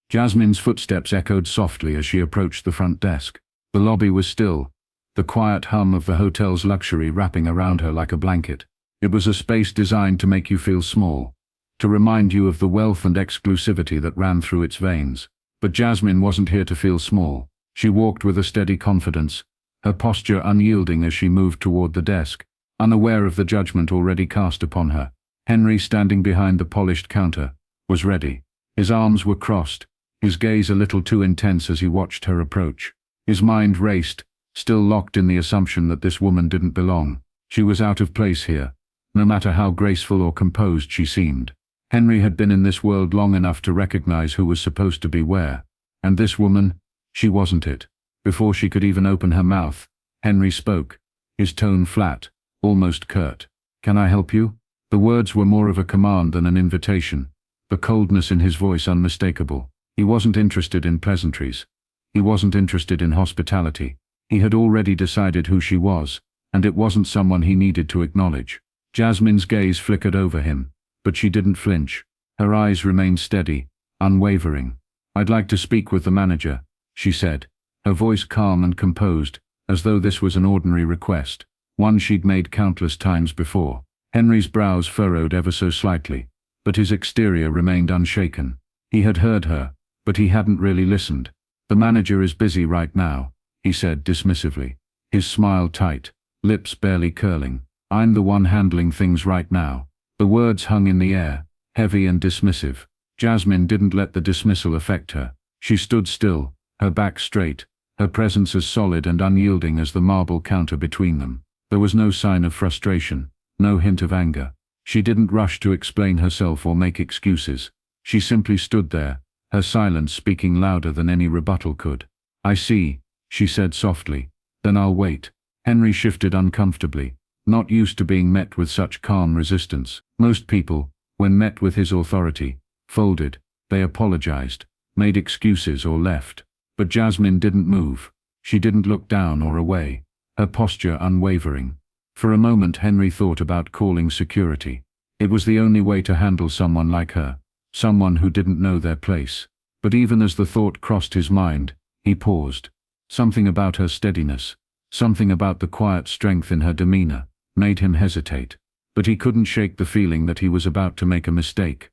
Jasmine's footsteps echoed softly as she approached the front desk. The lobby was still, the quiet hum of the hotel's luxury wrapping around her like a blanket. It was a space designed to make you feel small, to remind you of the wealth and exclusivity that ran through its veins. But Jasmine wasn't here to feel small. She walked with a steady confidence, her posture unyielding as she moved toward the desk, unaware of the judgment already cast upon her. Henry, standing behind the polished counter, was ready. His arms were crossed, his gaze a little too intense as he watched her approach. His mind raced, still locked in the assumption that this woman didn't belong. She was out of place here, no matter how graceful or composed she seemed. Henry had been in this world long enough to recognize who was supposed to be where. And this woman, she wasn't it. Before she could even open her mouth, Henry spoke, his tone flat, almost curt. "Can I help you?" The words were more of a command than an invitation, the coldness in his voice unmistakable. He wasn't interested in pleasantries. He wasn't interested in hospitality. He had already decided who she was, and it wasn't someone he needed to acknowledge. Jasmine's gaze flickered over him, but she didn't flinch. Her eyes remained steady, unwavering. "I'd like to speak with the manager," she said, her voice calm and composed, as though this was an ordinary request, one she'd made countless times before. Henry's brows furrowed ever so slightly, but his exterior remained unshaken. He had heard her, but he hadn't really listened. "The manager is busy right now," he said dismissively, his smile tight, lips barely curling. "I'm the one handling things right now." The words hung in the air, heavy and dismissive. Jasmine didn't let the dismissal affect her. She stood still, her back straight, her presence as solid and unyielding as the marble counter between them. There was no sign of frustration, no hint of anger. She didn't rush to explain herself or make excuses. She simply stood there, her silence speaking louder than any rebuttal could. "I see," she said softly. "Then I'll wait." Henry shifted uncomfortably, not used to being met with such calm resistance. Most people, when met with his authority, folded, they apologized, made excuses or left. But Jasmine didn't move. She didn't look down or away, her posture unwavering. For a moment Henry thought about calling security. It was the only way to handle someone like her, someone who didn't know their place. But even as the thought crossed his mind, he paused. Something about her steadiness, something about the quiet strength in her demeanor, made him hesitate. But he couldn't shake the feeling that he was about to make a mistake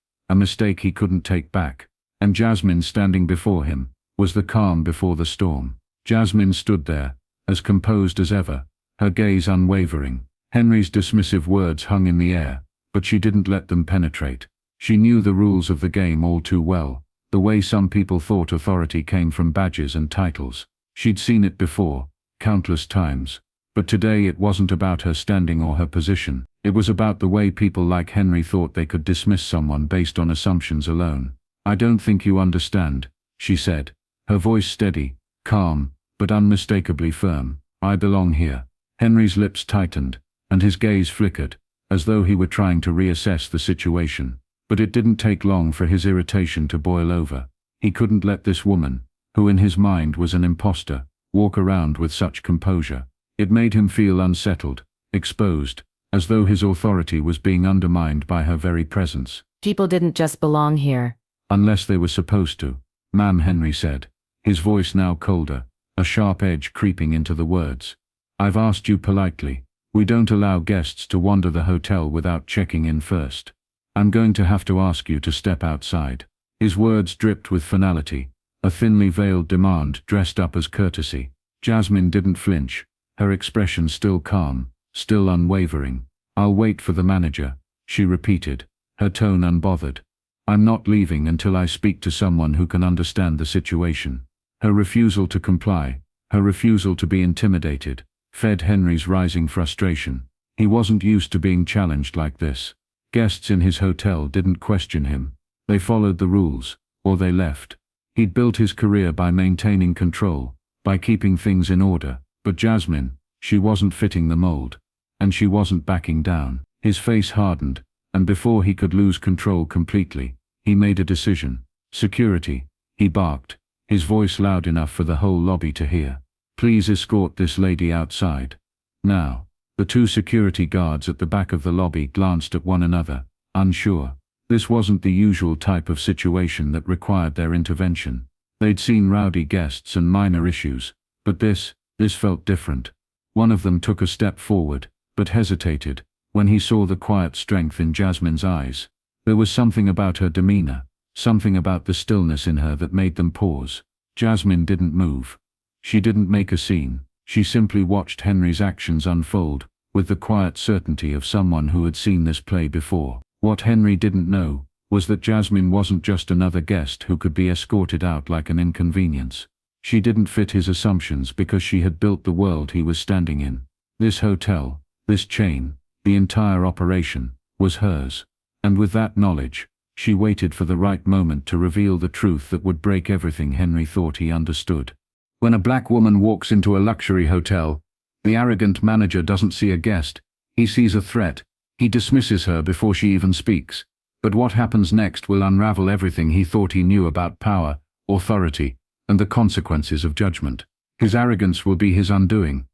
he couldn't take back. And Jasmine, standing before him, was the calm before the storm. Jasmine stood there, as composed as ever, her gaze unwavering. Henry's dismissive words hung in the air, but she didn't let them penetrate. She knew the rules of the game all too well, the way some people thought authority came from badges and titles. She'd seen it before, countless times. But today it wasn't about her standing or her position. It was about the way people like Henry thought they could dismiss someone based on assumptions alone. "I don't think you understand," she said, her voice steady, calm, but unmistakably firm. "I belong here." Henry's lips tightened, and his gaze flickered, as though he were trying to reassess the situation. But it didn't take long for his irritation to boil over. He couldn't let this woman, who in his mind was an imposter, walk around with such composure. It made him feel unsettled, exposed, as though his authority was being undermined by her very presence. "People didn't just belong here." "Unless they were supposed to," ma'am, Henry said, his voice now colder, a sharp edge creeping into the words. "I've asked you politely. We don't allow guests to wander the hotel without checking in first. I'm going to have to ask you to step outside." His words dripped with finality, a thinly veiled demand dressed up as courtesy. Jasmine didn't flinch, her expression still calm, still unwavering. "I'll wait for the manager," she repeated, her tone unbothered. "I'm not leaving until I speak to someone who can understand the situation." Her refusal to comply, her refusal to be intimidated, fed Henry's rising frustration. He wasn't used to being challenged like this. Guests in his hotel didn't question him. They followed the rules, or they left. He'd built his career by maintaining control, by keeping things in order. But Jasmine, she wasn't fitting the mold. And she wasn't backing down. His face hardened, and before he could lose control completely, he made a decision. "Security," he barked, his voice loud enough for the whole lobby to hear. "Please escort this lady outside. Now." The two security guards at the back of the lobby glanced at one another, unsure. This wasn't the usual type of situation that required their intervention. They'd seen rowdy guests and minor issues, but this felt different. One of them took a step forward, but hesitated, when he saw the quiet strength in Jasmine's eyes. There was something about her demeanor, something about the stillness in her that made them pause. Jasmine didn't move. She didn't make a scene. She simply watched Henry's actions unfold, with the quiet certainty of someone who had seen this play before. What Henry didn't know was that Jasmine wasn't just another guest who could be escorted out like an inconvenience. She didn't fit his assumptions because she had built the world he was standing in. This hotel, this chain, the entire operation, was hers. And with that knowledge, she waited for the right moment to reveal the truth that would break everything Henry thought he understood. When a black woman walks into a luxury hotel, the arrogant manager doesn't see a guest. He sees a threat. He dismisses her before she even speaks. But what happens next will unravel everything he thought he knew about power, authority, and the consequences of judgment. His arrogance will be his undoing.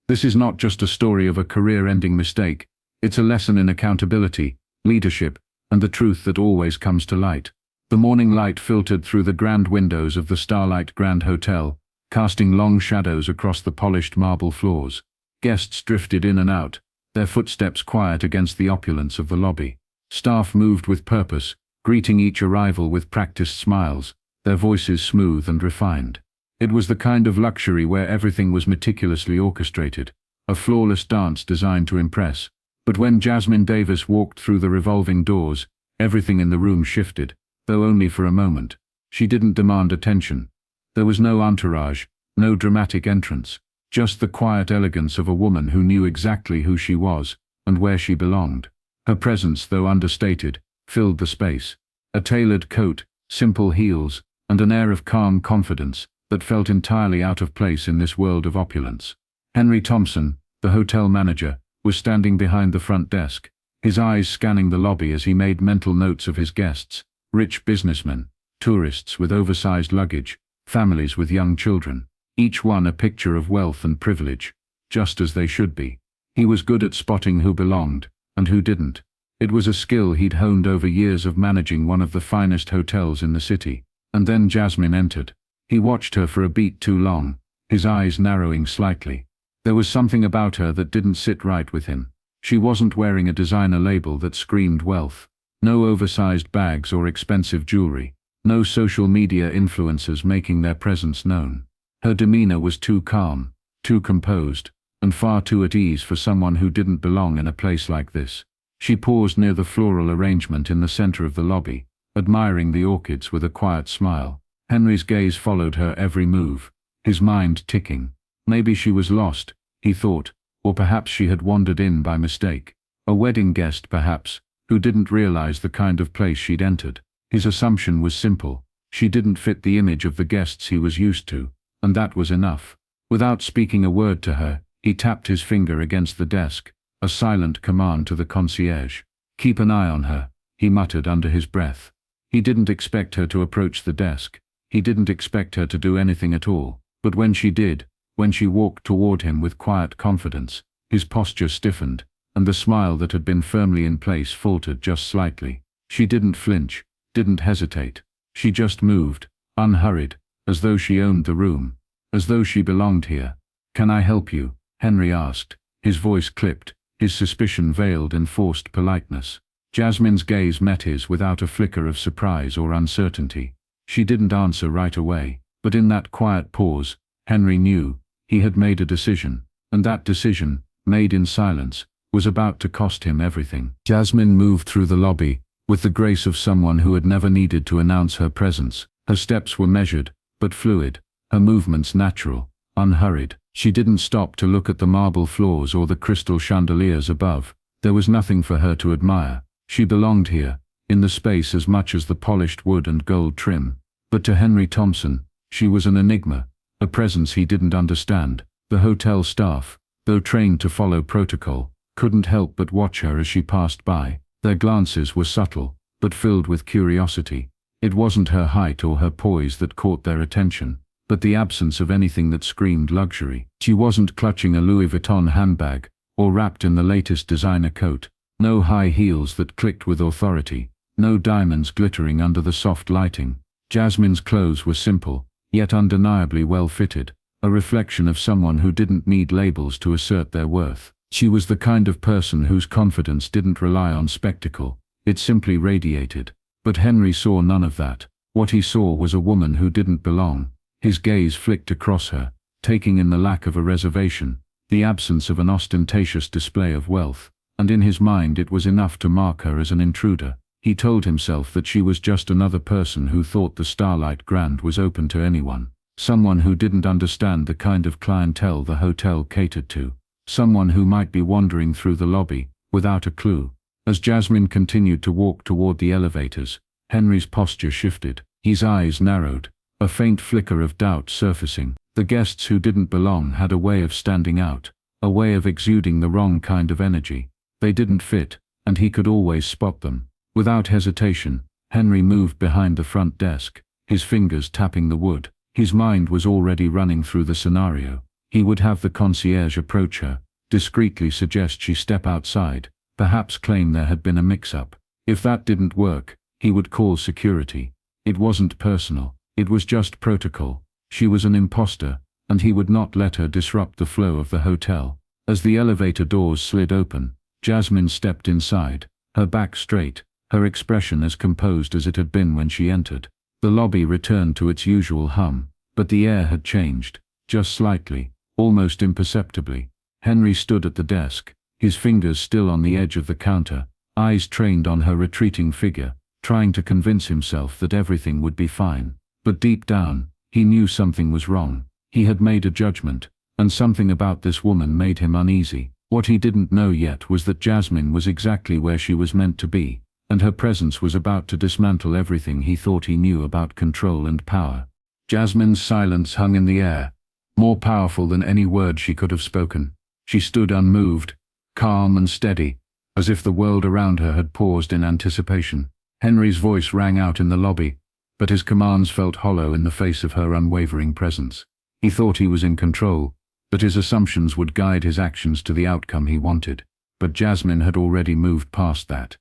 This is not just a story of a career-ending mistake. It's a lesson in accountability, leadership, and the truth that always comes to light. The morning light filtered through the grand windows of the Starlight Grand Hotel, casting long shadows across the polished marble floors. Guests drifted in and out, their footsteps quiet against the opulence of the lobby. Staff moved with purpose, greeting each arrival with practiced smiles, their voices smooth and refined. It was the kind of luxury where everything was meticulously orchestrated, a flawless dance designed to impress. But when Jasmine Davis walked through the revolving doors, everything in the room shifted, though only for a moment. She didn't demand attention. There was no entourage, no dramatic entrance, just the quiet elegance of a woman who knew exactly who she was and where she belonged. Her presence, though understated, filled the space. A tailored coat, simple heels, and an air of calm confidence that felt entirely out of place in this world of opulence. Henry Thompson, the hotel manager, was standing behind the front desk, his eyes scanning the lobby as he made mental notes of his guests: rich businessmen, tourists with oversized luggage, families with young children, each one a picture of wealth and privilege, just as they should be. He was good at spotting who belonged and who didn't. It was a skill he'd honed over years of managing one of the finest hotels in the city. And then Jasmine entered. He watched her for a beat too long, his eyes narrowing slightly. There was something about her that didn't sit right with him. She wasn't wearing a designer label that screamed wealth. No oversized bags or expensive jewelry. No social media influencers making their presence known. Her demeanor was too calm, too composed, and far too at ease for someone who didn't belong in a place like this. She paused near the floral arrangement in the center of the lobby, admiring the orchids with a quiet smile. Henry's gaze followed her every move, his mind ticking. Maybe she was lost, he thought, or perhaps she had wandered in by mistake. A wedding guest, perhaps, who didn't realize the kind of place she'd entered. His assumption was simple. She didn't fit the image of the guests he was used to, and that was enough. Without speaking a word to her, he tapped his finger against the desk, a silent command to the concierge. "Keep an eye on her," he muttered under his breath. He didn't expect her to approach the desk. He didn't expect her to do anything at all. But when she did, when she walked toward him with quiet confidence, his posture stiffened, and the smile that had been firmly in place faltered just slightly. She didn't flinch, didn't hesitate. She just moved, unhurried, as though she owned the room, as though she belonged here. "Can I help you?" Henry asked, his voice clipped, his suspicion veiled in forced politeness. Jasmine's gaze met his without a flicker of surprise or uncertainty. She didn't answer right away, but in that quiet pause, Henry knew he had made a decision, and that decision, made in silence, was about to cost him everything. Jasmine moved through the lobby, with the grace of someone who had never needed to announce her presence. Her steps were measured, but fluid, her movements natural, unhurried. She didn't stop to look at the marble floors or the crystal chandeliers above. There was nothing for her to admire. She belonged here, in the space as much as the polished wood and gold trim. But to Henry Thompson, she was an enigma, a presence he didn't understand. The hotel staff, though trained to follow protocol, couldn't help but watch her as she passed by. Their glances were subtle, but filled with curiosity. It wasn't her height or her poise that caught their attention, but the absence of anything that screamed luxury. She wasn't clutching a Louis Vuitton handbag, or wrapped in the latest designer coat. No high heels that clicked with authority, no diamonds glittering under the soft lighting. Jasmine's clothes were simple, yet undeniably well fitted, a reflection of someone who didn't need labels to assert their worth. She was the kind of person whose confidence didn't rely on spectacle, it simply radiated. But Henry saw none of that. What he saw was a woman who didn't belong. His gaze flicked across her, taking in the lack of a reservation, the absence of an ostentatious display of wealth, and in his mind it was enough to mark her as an intruder. He told himself that she was just another person who thought the Starlight Grand was open to anyone, someone who didn't understand the kind of clientele the hotel catered to, someone who might be wandering through the lobby, without a clue. As Jasmine continued to walk toward the elevators, Henry's posture shifted, his eyes narrowed, a faint flicker of doubt surfacing. The guests who didn't belong had a way of standing out, a way of exuding the wrong kind of energy. They didn't fit, and he could always spot them. Without hesitation, Henry moved behind the front desk, his fingers tapping the wood. His mind was already running through the scenario. He would have the concierge approach her, discreetly suggest she step outside, perhaps claim there had been a mix-up. If that didn't work, he would call security. It wasn't personal, it was just protocol. She was an imposter, and he would not let her disrupt the flow of the hotel. As the elevator doors slid open, Jasmine stepped inside, her back straight, her expression as composed as it had been when she entered. The lobby returned to its usual hum, but the air had changed, just slightly, almost imperceptibly. Henry stood at the desk, his fingers still on the edge of the counter, eyes trained on her retreating figure, trying to convince himself that everything would be fine. But deep down, he knew something was wrong. He had made a judgment, and something about this woman made him uneasy. What he didn't know yet was that Jasmine was exactly where she was meant to be, and her presence was about to dismantle everything he thought he knew about control and power. Jasmine's silence hung in the air, more powerful than any word she could have spoken. She stood unmoved, calm and steady, as if the world around her had paused in anticipation. Henry's voice rang out in the lobby, but his commands felt hollow in the face of her unwavering presence. He thought he was in control, that his assumptions would guide his actions to the outcome he wanted. But Jasmine had already moved past that.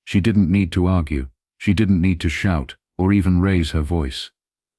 She didn't need to argue, she didn't need to shout, or even raise her voice.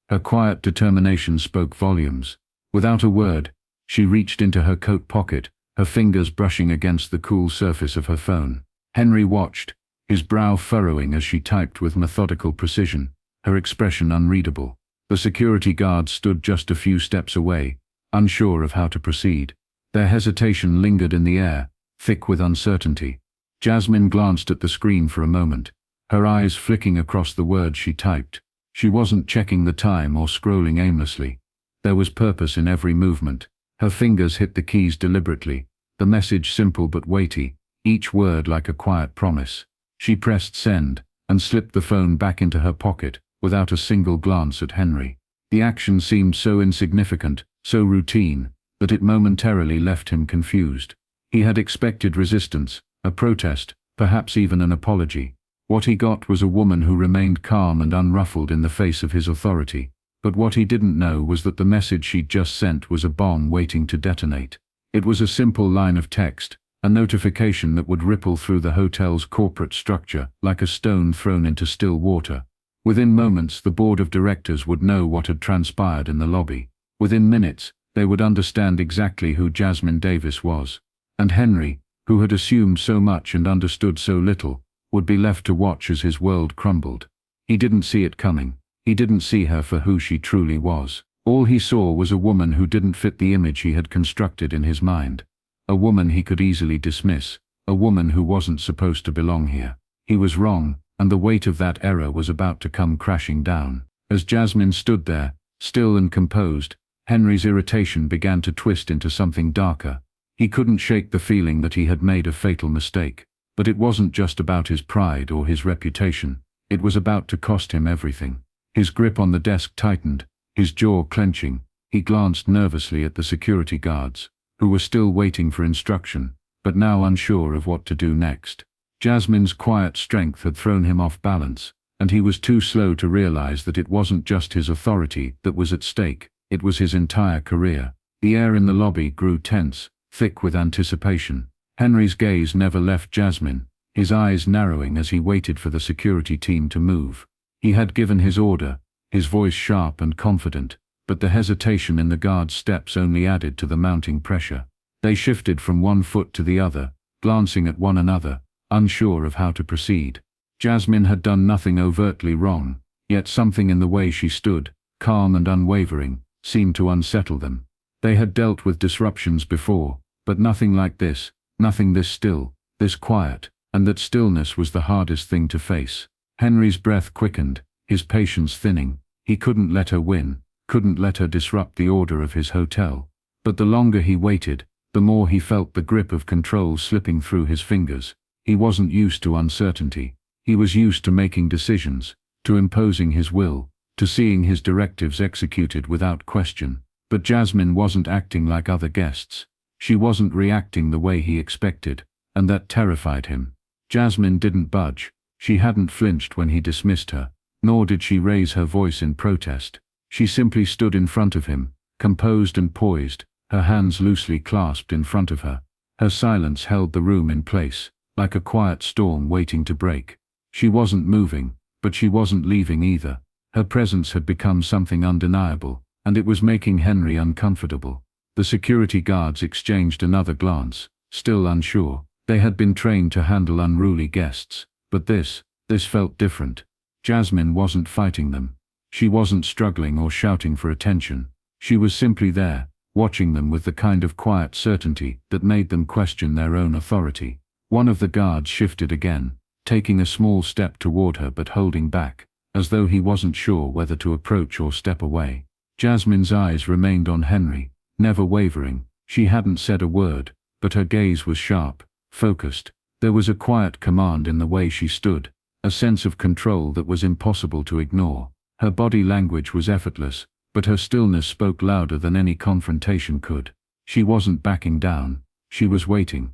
Her quiet determination spoke volumes. Without a word, she reached into her coat pocket, her fingers brushing against the cool surface of her phone. Henry watched, his brow furrowing as she typed with methodical precision, her expression unreadable. The security guards stood just a few steps away, unsure of how to proceed. Their hesitation lingered in the air, thick with uncertainty. Jasmine glanced at the screen for a moment, her eyes flicking across the words she typed. She wasn't checking the time or scrolling aimlessly. There was purpose in every movement. Her fingers hit the keys deliberately, the message simple but weighty, each word like a quiet promise. She pressed send, and slipped the phone back into her pocket, without a single glance at Henry. The action seemed so insignificant, so routine, that it momentarily left him confused. He had expected resistance, a protest, perhaps even an apology. What he got was a woman who remained calm and unruffled in the face of his authority. But what he didn't know was that the message she'd just sent was a bomb waiting to detonate. It was a simple line of text, a notification that would ripple through the hotel's corporate structure like a stone thrown into still water. Within moments, the board of directors would know what had transpired in the lobby. Within minutes, they would understand exactly who Jasmine Davis was. And Henry, who had assumed so much and understood so little, would be left to watch as his world crumbled. He didn't see it coming. He didn't see her for who she truly was. All he saw was a woman who didn't fit the image he had constructed in his mind. A woman he could easily dismiss, a woman who wasn't supposed to belong here. He was wrong, and the weight of that error was about to come crashing down. As Jasmine stood there, still and composed, Henry's irritation began to twist into something darker. He couldn't shake the feeling that he had made a fatal mistake. But it wasn't just about his pride or his reputation. It was about to cost him everything. His grip on the desk tightened, his jaw clenching. He glanced nervously at the security guards, who were still waiting for instruction, but now unsure of what to do next. Jasmine's quiet strength had thrown him off balance, and he was too slow to realize that it wasn't just his authority that was at stake, it was his entire career. The air in the lobby grew tense, thick with anticipation. Henry's gaze never left Jasmine, his eyes narrowing as he waited for the security team to move. He had given his order, his voice sharp and confident, but the hesitation in the guards' steps only added to the mounting pressure. They shifted from one foot to the other, glancing at one another, unsure of how to proceed. Jasmine had done nothing overtly wrong, yet something in the way she stood, calm and unwavering, seemed to unsettle them. They had dealt with disruptions before, but nothing like this, nothing this still, this quiet, and that stillness was the hardest thing to face. Henry's breath quickened, his patience thinning. He couldn't let her win, couldn't let her disrupt the order of his hotel. But the longer he waited, the more he felt the grip of control slipping through his fingers. He wasn't used to uncertainty. He was used to making decisions, to imposing his will, to seeing his directives executed without question. But Jasmine wasn't acting like other guests. She wasn't reacting the way he expected, and that terrified him. Jasmine didn't budge. She hadn't flinched when he dismissed her, nor did she raise her voice in protest. She simply stood in front of him, composed and poised, her hands loosely clasped in front of her. Her silence held the room in place, like a quiet storm waiting to break. She wasn't moving, but she wasn't leaving either. Her presence had become something undeniable, and it was making Henry uncomfortable. The security guards exchanged another glance, still unsure. They had been trained to handle unruly guests, but this felt different. Jasmine wasn't fighting them. She wasn't struggling or shouting for attention. She was simply there, watching them with the kind of quiet certainty that made them question their own authority. One of the guards shifted again, taking a small step toward her but holding back, as though he wasn't sure whether to approach or step away. Jasmine's eyes remained on Henry, never wavering. She hadn't said a word, but her gaze was sharp, focused. There was a quiet command in the way she stood, a sense of control that was impossible to ignore. Her body language was effortless, but her stillness spoke louder than any confrontation could. She wasn't backing down. She was waiting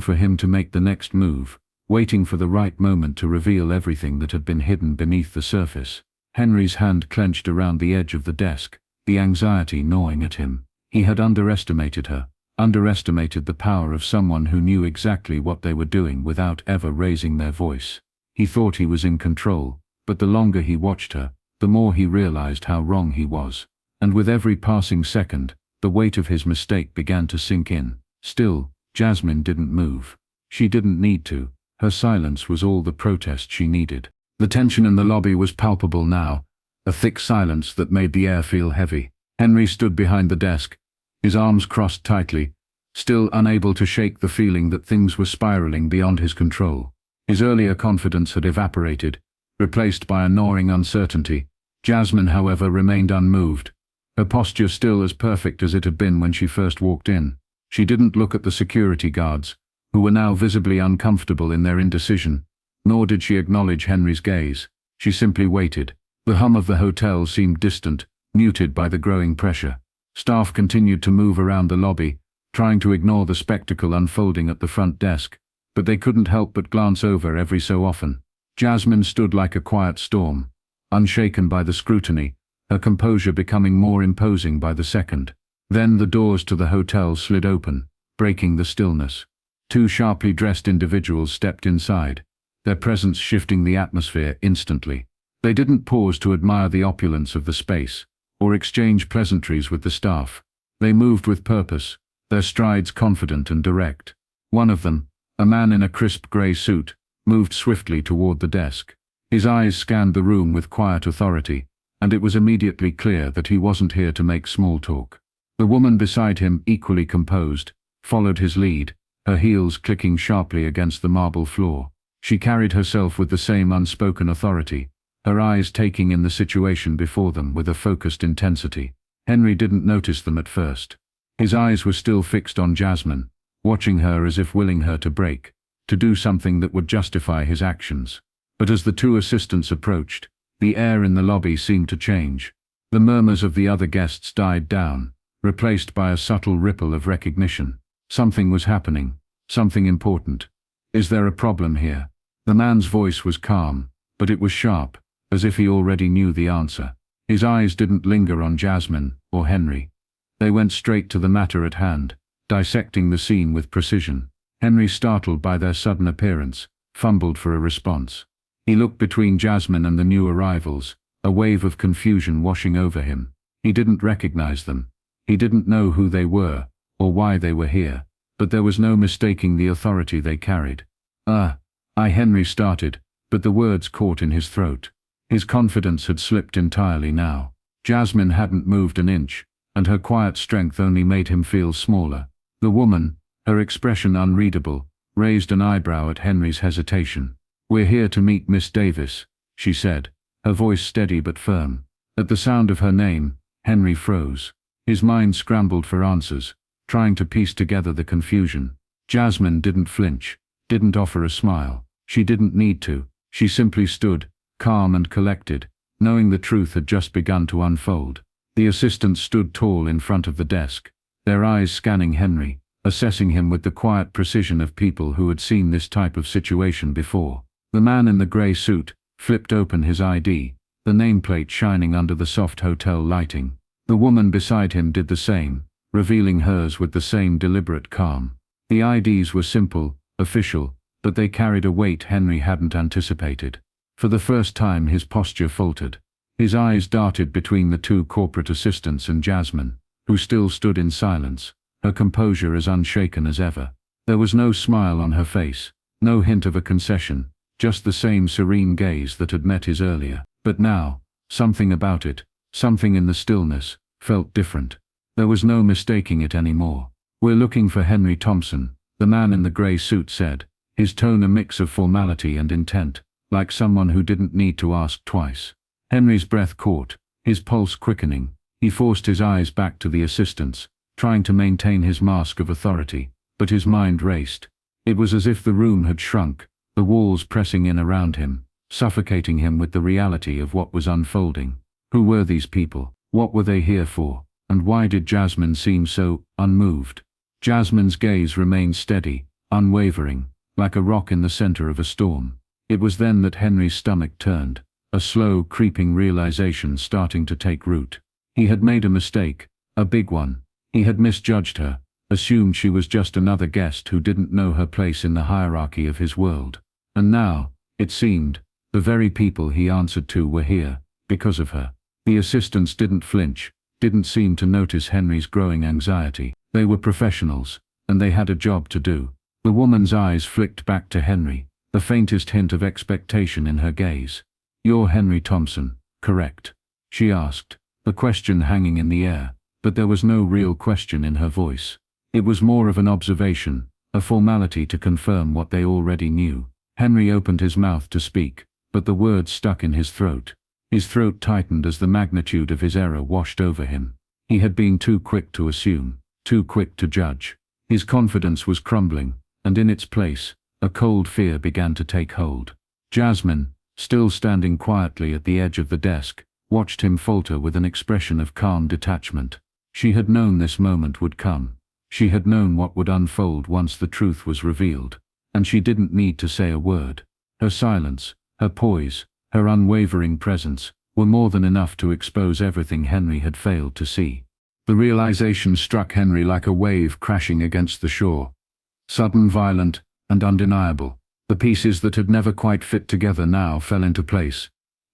for him to make the next move, waiting for the right moment to reveal everything that had been hidden beneath the surface. Henry's hand clenched around the edge of the desk, the anxiety gnawing at him. He had underestimated her, underestimated the power of someone who knew exactly what they were doing without ever raising their voice. He thought he was in control, but the longer he watched her, the more he realized how wrong he was. And with every passing second, the weight of his mistake began to sink in. Still, Jasmine didn't move. She didn't need to. Her silence was all the protest she needed. The tension in the lobby was palpable now, a thick silence that made the air feel heavy. Henry stood behind the desk, his arms crossed tightly, still unable to shake the feeling that things were spiraling beyond his control. His earlier confidence had evaporated, replaced by a gnawing uncertainty. Jasmine, however, remained unmoved, her posture still as perfect as it had been when she first walked in. She didn't look at the security guards, who were now visibly uncomfortable in their indecision, nor did she acknowledge Henry's gaze. She simply waited. The hum of the hotel seemed distant, muted by the growing pressure. Staff continued to move around the lobby, trying to ignore the spectacle unfolding at the front desk, but they couldn't help but glance over every so often. Jasmine stood like a quiet storm, unshaken by the scrutiny, her composure becoming more imposing by the second. Then the doors to the hotel slid open, breaking the stillness. Two sharply dressed individuals stepped inside, their presence shifting the atmosphere instantly. They didn't pause to admire the opulence of the space, or exchange pleasantries with the staff. They moved with purpose, their strides confident and direct. One of them, a man in a crisp grey suit, moved swiftly toward the desk. His eyes scanned the room with quiet authority, and it was immediately clear that he wasn't here to make small talk. The woman beside him, equally composed, followed his lead, her heels clicking sharply against the marble floor. She carried herself with the same unspoken authority, her eyes taking in the situation before them with a focused intensity. Henry didn't notice them at first. His eyes were still fixed on Jasmine, watching her as if willing her to break, to do something that would justify his actions. But as the two assistants approached, the air in the lobby seemed to change. The murmurs of the other guests died down, replaced by a subtle ripple of recognition. Something was happening, something important. "Is there a problem here?" The man's voice was calm, but it was sharp, as if he already knew the answer. His eyes didn't linger on Jasmine or Henry. They went straight to the matter at hand, dissecting the scene with precision. Henry, startled by their sudden appearance, fumbled for a response. He looked between Jasmine and the new arrivals, a wave of confusion washing over him. He didn't recognize them. He didn't know who they were, or why they were here, but there was no mistaking the authority they carried. Henry started, but the words caught in his throat. His confidence had slipped entirely now. Jasmine hadn't moved an inch, and her quiet strength only made him feel smaller. The woman, her expression unreadable, raised an eyebrow at Henry's hesitation. "We're here to meet Miss Davis," she said, her voice steady but firm. At the sound of her name, Henry froze. His mind scrambled for answers, trying to piece together the confusion. Jasmine didn't flinch, didn't offer a smile. She didn't need to. She simply stood, calm and collected, knowing the truth had just begun to unfold. The assistants stood tall in front of the desk, their eyes scanning Henry, assessing him with the quiet precision of people who had seen this type of situation before. The man in the grey suit flipped open his ID, the nameplate shining under the soft hotel lighting. The woman beside him did the same, revealing hers with the same deliberate calm. The IDs were simple, official, but they carried a weight Henry hadn't anticipated. For the first time his posture faltered. His eyes darted between the two corporate assistants and Jasmine, who still stood in silence, her composure as unshaken as ever. There was no smile on her face, no hint of a concession, just the same serene gaze that had met his earlier. But now, something about it, something in the stillness, felt different. There was no mistaking it anymore. "We're looking for Henry Thompson," the man in the grey suit said, his tone a mix of formality and intent, like someone who didn't need to ask twice. Henry's breath caught, his pulse quickening. He forced his eyes back to the assistants, trying to maintain his mask of authority, but his mind raced. It was as if the room had shrunk, the walls pressing in around him, suffocating him with the reality of what was unfolding. Who were these people? What were they here for? And why did Jasmine seem so unmoved? Jasmine's gaze remained steady, unwavering, like a rock in the center of a storm. It was then that Henry's stomach turned, a slow, creeping realization starting to take root. He had made a mistake, a big one. He had misjudged her, assumed she was just another guest who didn't know her place in the hierarchy of his world. And now, it seemed, the very people he answered to were here, because of her. The assistants didn't flinch, didn't seem to notice Henry's growing anxiety. They were professionals, and they had a job to do. The woman's eyes flicked back to Henry, the faintest hint of expectation in her gaze. "You're Henry Thompson, correct?" she asked, the question hanging in the air, but there was no real question in her voice. It was more of an observation, a formality to confirm what they already knew. Henry opened his mouth to speak, but the words stuck in his throat. His throat tightened as the magnitude of his error washed over him. He had been too quick to assume, too quick to judge. His confidence was crumbling, and in its place, a cold fear began to take hold. Jasmine, still standing quietly at the edge of the desk, watched him falter with an expression of calm detachment. She had known this moment would come. She had known what would unfold once the truth was revealed, and she didn't need to say a word. Her silence, her poise, her unwavering presence, were more than enough to expose everything Henry had failed to see. The realization struck Henry like a wave crashing against the shore. Sudden, violent, and undeniable. The pieces that had never quite fit together now fell into place,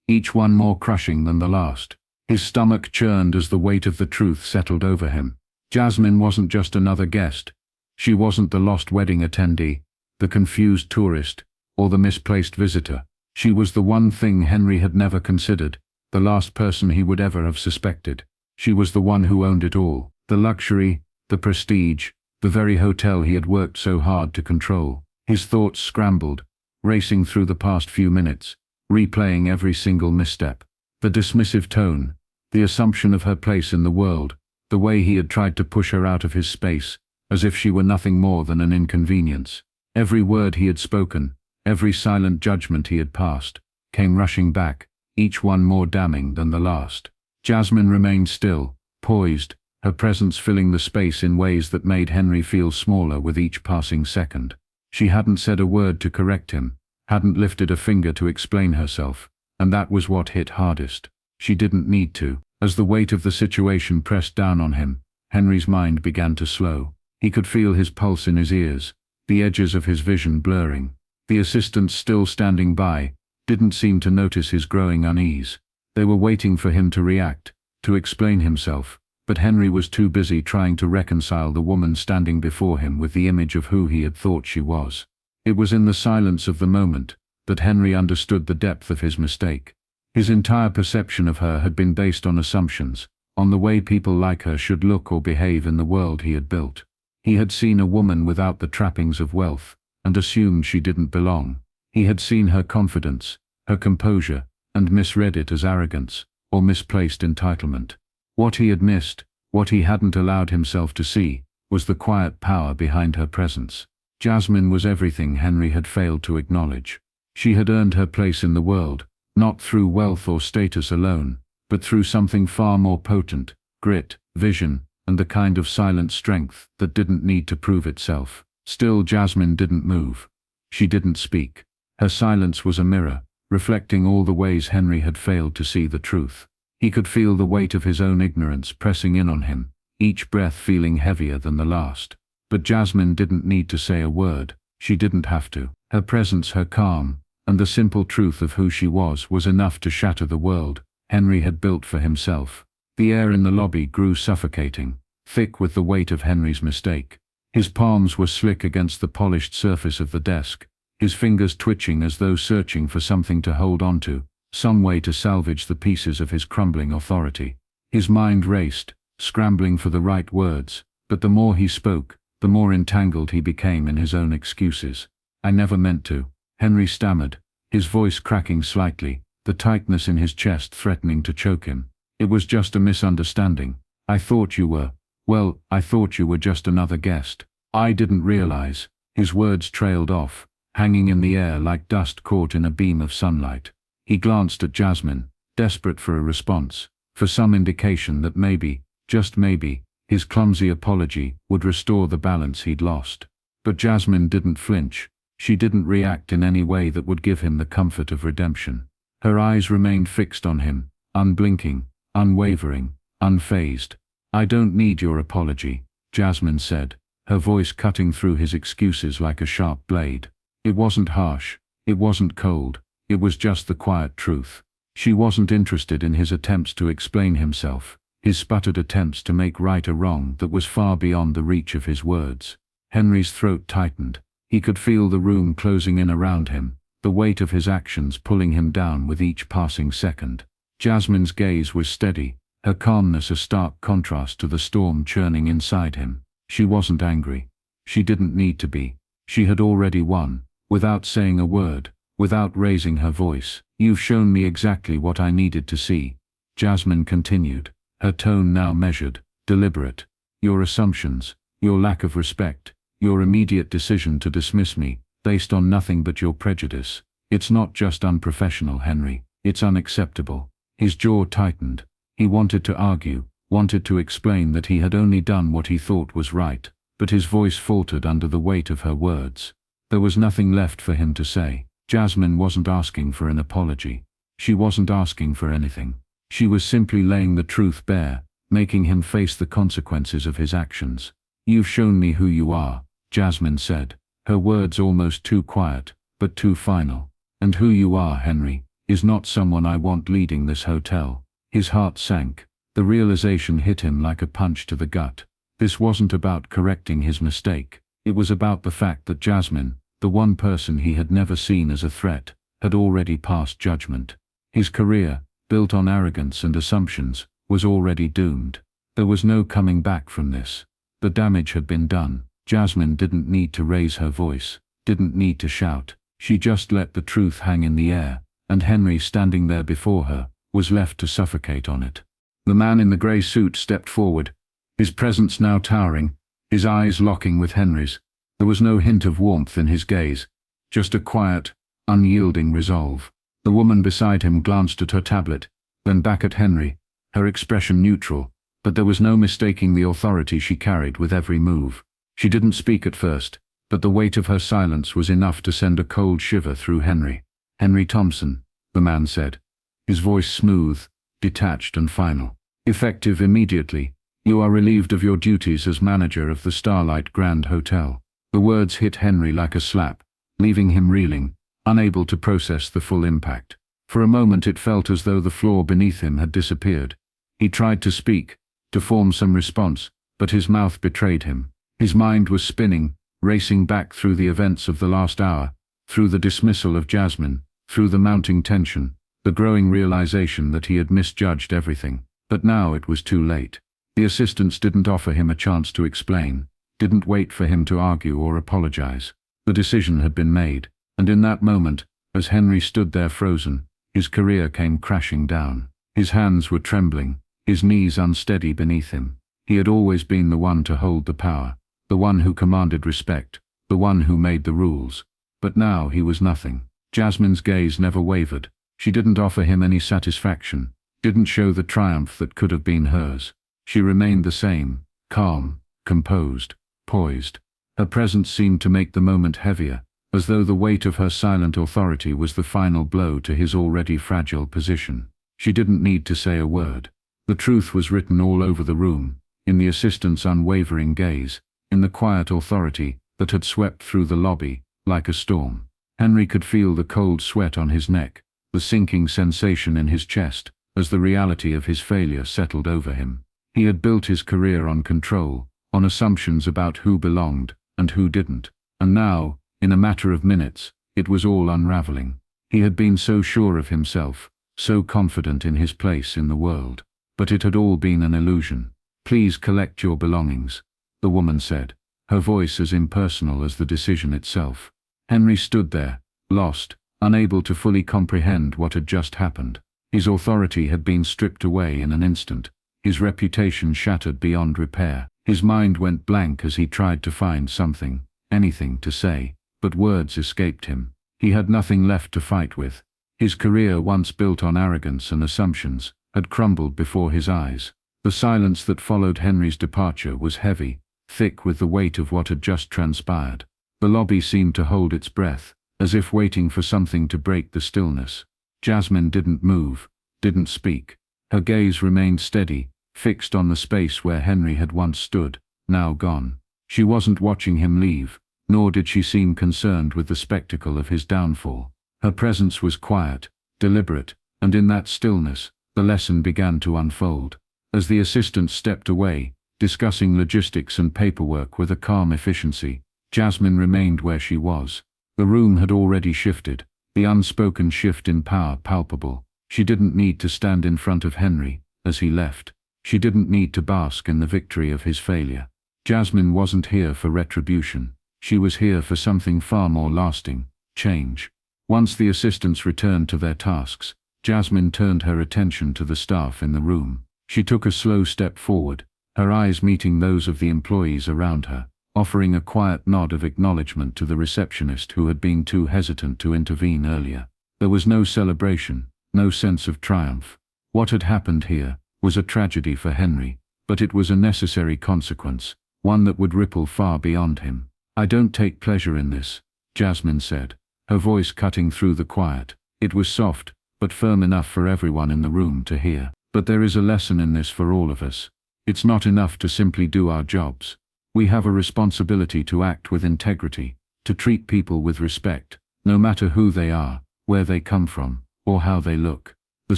each one more crushing than the last. His stomach churned as the weight of the truth settled over him. Jasmine wasn't just another guest. She wasn't the lost wedding attendee, the confused tourist, or the misplaced visitor. She was the one thing Henry had never considered, the last person he would ever have suspected. She was the one who owned it all, the luxury, the prestige, the very hotel he had worked so hard to control. His thoughts scrambled, racing through the past few minutes, replaying every single misstep. The dismissive tone, the assumption of her place in the world, the way he had tried to push her out of his space, as if she were nothing more than an inconvenience. Every word he had spoken, every silent judgment he had passed, came rushing back, each one more damning than the last. Jasmine remained still, poised, her presence filling the space in ways that made Henry feel smaller with each passing second. She hadn't said a word to correct him, hadn't lifted a finger to explain herself, and that was what hit hardest. She didn't need to. As the weight of the situation pressed down on him, Henry's mind began to slow. He could feel his pulse in his ears, the edges of his vision blurring. The assistants, still standing by, didn't seem to notice his growing unease. They were waiting for him to react, to explain himself, but Henry was too busy trying to reconcile the woman standing before him with the image of who he had thought she was. It was in the silence of the moment that Henry understood the depth of his mistake. His entire perception of her had been based on assumptions, on the way people like her should look or behave in the world he had built. He had seen a woman without the trappings of wealth, and assumed she didn't belong. He had seen her confidence, her composure, and misread it as arrogance, or misplaced entitlement. What he had missed, what he hadn't allowed himself to see, was the quiet power behind her presence. Jasmine was everything Henry had failed to acknowledge. She had earned her place in the world, not through wealth or status alone, but through something far more potent: grit, vision, and the kind of silent strength that didn't need to prove itself. Still, Jasmine didn't move. She didn't speak. Her silence was a mirror, reflecting all the ways Henry had failed to see the truth. He could feel the weight of his own ignorance pressing in on him, each breath feeling heavier than the last. But Jasmine didn't need to say a word. She didn't have to. Her presence, her calm, and the simple truth of who she was enough to shatter the world Henry had built for himself. The air in the lobby grew suffocating, thick with the weight of Henry's mistake. His palms were slick against the polished surface of the desk, his fingers twitching as though searching for something to hold onto, some way to salvage the pieces of his crumbling authority. His mind raced, scrambling for the right words, but the more he spoke, the more entangled he became in his own excuses. "I never meant to," Henry stammered, his voice cracking slightly, the tightness in his chest threatening to choke him. "It was just a misunderstanding. I thought you were, well, I thought you were just another guest. I didn't realize." His words trailed off, hanging in the air like dust caught in a beam of sunlight. He glanced at Jasmine, desperate for a response, for some indication that maybe, just maybe, his clumsy apology would restore the balance he'd lost. But Jasmine didn't flinch. She didn't react in any way that would give him the comfort of redemption. Her eyes remained fixed on him, unblinking, unwavering, unfazed. "I don't need your apology," Jasmine said, her voice cutting through his excuses like a sharp blade. It wasn't harsh, it wasn't cold, it was just the quiet truth. She wasn't interested in his attempts to explain himself, his sputtered attempts to make right a wrong that was far beyond the reach of his words. Henry's throat tightened. He could feel the room closing in around him, the weight of his actions pulling him down with each passing second. Jasmine's gaze was steady, her calmness a stark contrast to the storm churning inside him. She wasn't angry. She didn't need to be. She had already won, without saying a word, without raising her voice. "You've shown me exactly what I needed to see," Jasmine continued, her tone now measured, deliberate. "Your assumptions, your lack of respect, your immediate decision to dismiss me, based on nothing but your prejudice. It's not just unprofessional, Henry, it's unacceptable." His jaw tightened. He wanted to argue, wanted to explain that he had only done what he thought was right, but his voice faltered under the weight of her words. There was nothing left for him to say. Jasmine wasn't asking for an apology. She wasn't asking for anything. She was simply laying the truth bare, making him face the consequences of his actions. "You've shown me who you are," Jasmine said, her words almost too quiet, but too final. "And who you are, Henry, is not someone I want leading this hotel." His heart sank. The realization hit him like a punch to the gut. This wasn't about correcting his mistake. It was about the fact that Jasmine, the one person he had never seen as a threat, had already passed judgment. His career, built on arrogance and assumptions, was already doomed. There was no coming back from this. The damage had been done. Jasmine didn't need to raise her voice, didn't need to shout. She just let the truth hang in the air, and Henry, standing there before her, was left to suffocate on it. The man in the grey suit stepped forward, his presence now towering, his eyes locking with Henry's. There was no hint of warmth in his gaze, just a quiet, unyielding resolve. The woman beside him glanced at her tablet, then back at Henry, her expression neutral, but there was no mistaking the authority she carried with every move. She didn't speak at first, but the weight of her silence was enough to send a cold shiver through Henry. "Henry Thompson," the man said, his voice smooth, detached and final. "Effective immediately, you are relieved of your duties as manager of the Starlight Grand Hotel." The words hit Henry like a slap, leaving him reeling, unable to process the full impact. For a moment it felt as though the floor beneath him had disappeared. He tried to speak, to form some response, but his mouth betrayed him. His mind was spinning, racing back through the events of the last hour, through the dismissal of Jasmine, through the mounting tension, the growing realization that he had misjudged everything. But now it was too late. The assistants didn't offer him a chance to explain, didn't wait for him to argue or apologize. The decision had been made, and in that moment, as Henry stood there frozen, his career came crashing down. His hands were trembling, his knees unsteady beneath him. He had always been the one to hold the power, the one who commanded respect, the one who made the rules. But now he was nothing. Jasmine's gaze never wavered. She didn't offer him any satisfaction, didn't show the triumph that could have been hers. She remained the same, calm, composed, poised. Her presence seemed to make the moment heavier, as though the weight of her silent authority was the final blow to his already fragile position. She didn't need to say a word. The truth was written all over the room, in the assistant's unwavering gaze, in the quiet authority that had swept through the lobby like a storm. Henry could feel the cold sweat on his neck, the sinking sensation in his chest, as the reality of his failure settled over him. He had built his career on control, on assumptions about who belonged and who didn't, and now, in a matter of minutes, it was all unraveling. He had been so sure of himself, so confident in his place in the world. But it had all been an illusion. "Please collect your belongings," the woman said, her voice as impersonal as the decision itself. Henry stood there, lost, unable to fully comprehend what had just happened. His authority had been stripped away in an instant, his reputation shattered beyond repair. His mind went blank as he tried to find something, anything to say, but words escaped him. He had nothing left to fight with. His career, once built on arrogance and assumptions, had crumbled before his eyes. The silence that followed Henry's departure was heavy, thick with the weight of what had just transpired. The lobby seemed to hold its breath, as if waiting for something to break the stillness. Jasmine didn't move, didn't speak. Her gaze remained steady, fixed on the space where Henry had once stood, now gone. She wasn't watching him leave, nor did she seem concerned with the spectacle of his downfall. Her presence was quiet, deliberate, and in that stillness, the lesson began to unfold. As the assistant stepped away, discussing logistics and paperwork with a calm efficiency, Jasmine remained where she was. The room had already shifted, the unspoken shift in power palpable. She didn't need to stand in front of Henry as he left. She didn't need to bask in the victory of his failure. Jasmine wasn't here for retribution. She was here for something far more lasting, change. Once the assistants returned to their tasks, Jasmine turned her attention to the staff in the room. She took a slow step forward, her eyes meeting those of the employees around her, offering a quiet nod of acknowledgement to the receptionist who had been too hesitant to intervene earlier. There was no celebration, no sense of triumph. What had happened here was a tragedy for Henry, but it was a necessary consequence, one that would ripple far beyond him. "I don't take pleasure in this," Jasmine said, her voice cutting through the quiet. It was soft, but firm enough for everyone in the room to hear. "But there is a lesson in this for all of us. It's not enough to simply do our jobs. We have a responsibility to act with integrity, to treat people with respect, no matter who they are, where they come from, or how they look." The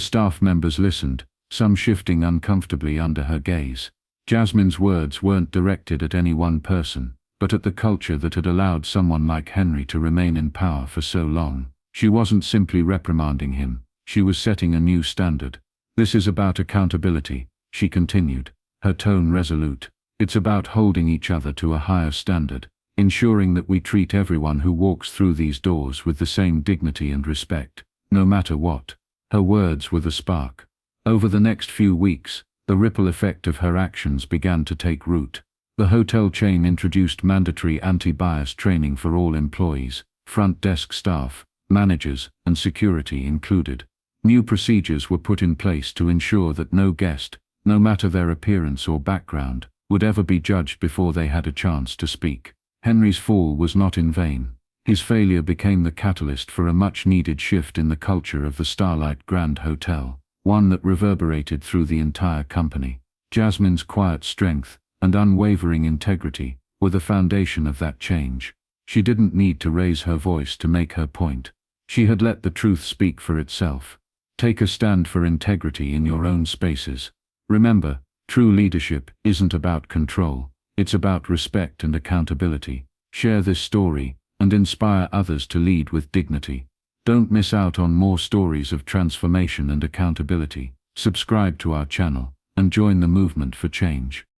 staff members listened, some shifting uncomfortably under her gaze. Jasmine's words weren't directed at any one person, but at the culture that had allowed someone like Henry to remain in power for so long. She wasn't simply reprimanding him, she was setting a new standard. "This is about accountability," she continued, her tone resolute. "It's about holding each other to a higher standard, ensuring that we treat everyone who walks through these doors with the same dignity and respect, no matter what." Her words were the spark. Over the next few weeks, the ripple effect of her actions began to take root. The hotel chain introduced mandatory anti-bias training for all employees, front desk staff, managers, and security included. New procedures were put in place to ensure that no guest, no matter their appearance or background, would ever be judged before they had a chance to speak. Henry's fall was not in vain. His failure became the catalyst for a much-needed shift in the culture of the Starlight Grand Hotel, one that reverberated through the entire company. Jasmine's quiet strength and unwavering integrity were the foundation of that change. She didn't need to raise her voice to make her point. She had let the truth speak for itself. Take a stand for integrity in your own spaces. Remember, true leadership isn't about control, it's about respect and accountability. Share this story and inspire others to lead with dignity. Don't miss out on more stories of transformation and accountability. Subscribe to our channel and join the movement for change.